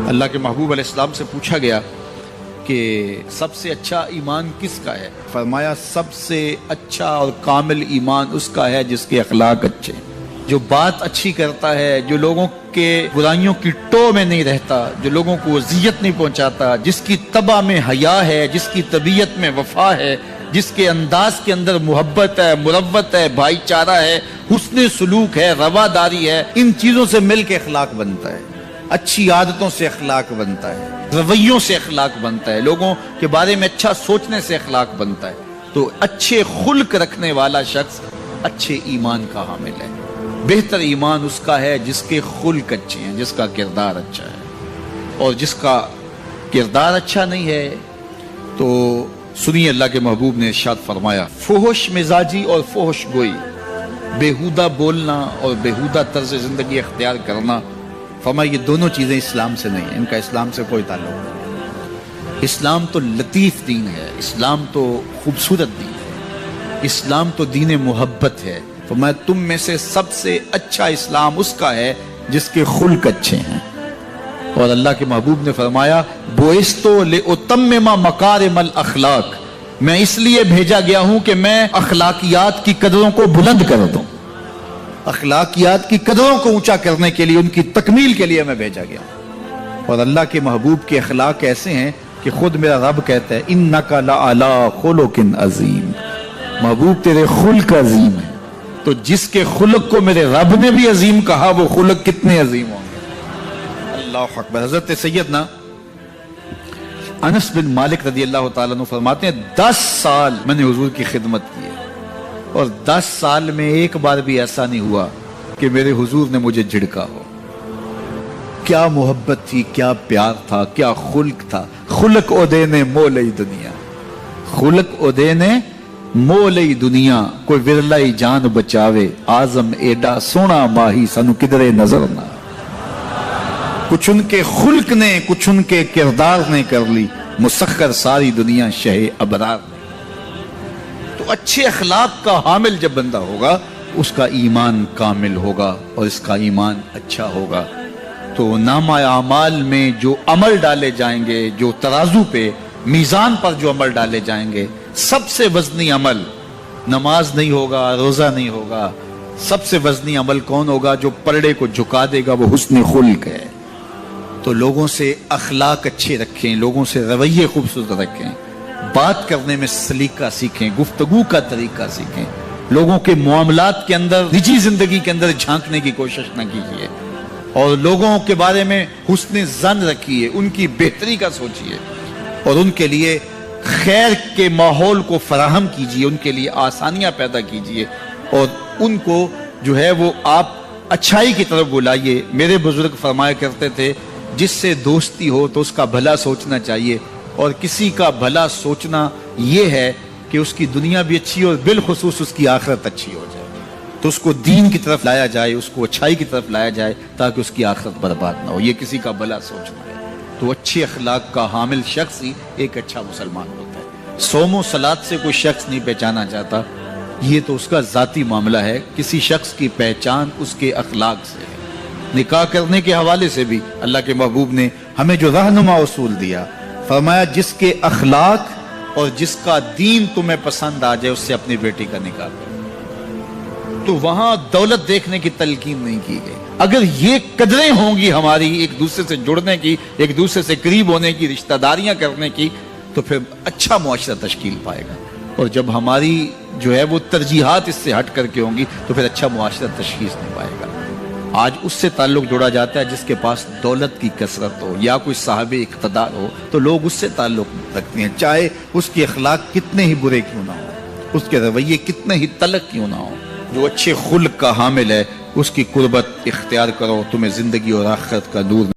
اللہ کے محبوب علیہ السلام سے پوچھا گیا کہ سب سے اچھا ایمان کس کا ہے؟ فرمایا سب سے اچھا اور کامل ایمان اس کا ہے جس کے اخلاق اچھے، جو بات اچھی کرتا ہے، جو لوگوں کے برائیوں کی ٹو میں نہیں رہتا، جو لوگوں کو اذیت نہیں پہنچاتا، جس کی طبع میں حیا ہے، جس کی طبیعت میں وفا ہے، جس کے انداز کے اندر محبت ہے، مروت ہے، بھائی چارہ ہے، حسن سلوک ہے، رواداری ہے۔ ان چیزوں سے مل کے اخلاق بنتا ہے، اچھی عادتوں سے اخلاق بنتا ہے، رویوں سے اخلاق بنتا ہے، لوگوں کے بارے میں اچھا سوچنے سے اخلاق بنتا ہے۔ تو اچھے خلق رکھنے والا شخص اچھے ایمان کا حامل ہے۔ بہتر ایمان اس کا ہے جس کے خلق اچھے ہیں، جس کا کردار اچھا ہے، اور جس کا کردار اچھا نہیں ہے تو سنیے اللہ کے محبوب نے ارشاد فرمایا، فحش مزاجی اور فحش گوئی، بیہودہ بولنا اور بیہودہ طرز زندگی اختیار کرنا، فرمایا یہ دونوں چیزیں اسلام سے نہیں ہیں، ان کا اسلام سے کوئی تعلق نہیں۔ اسلام تو لطیف دین ہے، اسلام تو خوبصورت دین ہے، اسلام تو دین محبت ہے۔ فرمایا تم میں سے سب سے اچھا اسلام اس کا ہے جس کے خلق اچھے ہیں۔ اور اللہ کے محبوب نے فرمایا بوئستو لأتمم مکارم الاخلاق، میں اس لیے بھیجا گیا ہوں کہ میں اخلاقیات کی قدروں کو بلند کر دوں، اخلاقیات کی قدروں کو اونچا کرنے کے لیے، ان کی تکمیل کے لیے میں بھیجا گیا ہوں۔ اور اللہ کے محبوب کے اخلاق ایسے ہیں کہ خود میرا رب کہتا ہے انک لعلی خلق عظیم، محبوب تیرے خلق عظیم ہے۔ تو جس کے خلق کو میرے رب نے بھی عظیم کہا، وہ خلق کتنے عظیم ہوں گے۔ اللہ اکبر۔ حضرت سیدنا انس بن مالک رضی اللہ تعالیٰ عنہ فرماتے ہیں 10 سال میں نے حضور کی خدمت کی ہے، اور 10 سال میں ایک بار بھی ایسا نہیں ہوا کہ میرے حضور نے مجھے جھڑکا ہو۔ کیا محبت تھی، کیا پیار تھا، کیا خلق تھا۔ خلق اودے نے مولئی دنیا، خلق اودے نے مولئی دنیا، کوئی ورلائی جان بچاوے، آزم ایڈا سونا ماہی سانو کدرے نظر نہ۔ کچھ ان کے خلق نے، کچھ ان کے کردار نے کر لی مسخر ساری دنیا شہ ابرار نے۔ تو اچھے اخلاق کا حامل جب بندہ ہوگا اس کا ایمان کامل ہوگا اور اس کا ایمان اچھا ہوگا۔ تو نامہ اعمال میں جو عمل ڈالے جائیں گے، جو ترازو پہ میزان پر جو عمل ڈالے جائیں گے، سب سے وزنی عمل نماز نہیں ہوگا، روزہ نہیں ہوگا۔ سب سے وزنی عمل کون ہوگا؟ جو پرڑے کو جھکا دے گا، وہ حسن خلق ہے۔ تو لوگوں سے اخلاق اچھے رکھیں، لوگوں سے رویے خوبصورت رکھیں، بات کرنے میں سلیقہ سیکھیں، گفتگو کا طریقہ سیکھیں، لوگوں کے معاملات کے اندر، نجی زندگی کے اندر جھانکنے کی کوشش نہ کیجیے، اور لوگوں کے بارے میں حسن ظن رکھیے، ان کی بہتری کا سوچیے، اور ان کے لیے خیر کے ماحول کو فراہم کیجیے، ان کے لیے آسانیاں پیدا کیجیے، اور ان کو جو ہے وہ آپ اچھائی کی طرف بلائیے۔ میرے بزرگ فرمایا کرتے تھے جس سے دوستی ہو تو اس کا بھلا سوچنا چاہیے، اور کسی کا بھلا سوچنا یہ ہے کہ اس کی دنیا بھی اچھی اور بالخصوص اس کی آخرت اچھی ہو جائے، تو اس کو دین کی طرف لایا جائے، اس کو اچھائی کی طرف لایا جائے تاکہ اس کی آخرت برباد نہ ہو۔ یہ کسی کا بھلا سوچنا ہے۔ تو اچھے اخلاق کا حامل شخص ہی ایک اچھا مسلمان ہوتا ہے۔ صوم و صلات سے کوئی شخص نہیں پہچانا چاہتا، یہ تو اس کا ذاتی معاملہ ہے۔ کسی شخص کی پہچان اس کے اخلاق سے ہے۔ نکاح کرنے کے حوالے سے بھی اللہ کے محبوب نے ہمیں جو رہنما اصول دیا، فرمایا جس کے اخلاق اور جس کا دین تمہیں پسند آ جائے اس سے اپنی بیٹی کا نکاح کرو۔ تو وہاں دولت دیکھنے کی تلقین نہیں کی گئی۔ اگر یہ قدریں ہوں گی ہماری ایک دوسرے سے جڑنے کی، ایک دوسرے سے قریب ہونے کی، رشتہ داریاں کرنے کی، تو پھر اچھا معاشرہ تشکیل پائے گا۔ اور جب ہماری جو ہے وہ ترجیحات اس سے ہٹ کر کے ہوں گی تو پھر اچھا معاشرہ تشخیص نہیں پائے گا۔ آج اس سے تعلق جوڑا جاتا ہے جس کے پاس دولت کی کثرت ہو یا کوئی صاحب اقتدار ہو، تو لوگ اس سے تعلق رکھتے ہیں، چاہے اس کے اخلاق کتنے ہی برے کیوں نہ ہو، اس کے رویے کتنے ہی تلخ کیوں نہ ہو۔ جو اچھے خلق کا حامل ہے اس کی قربت اختیار کرو، تمہیں زندگی اور آخرت کا نور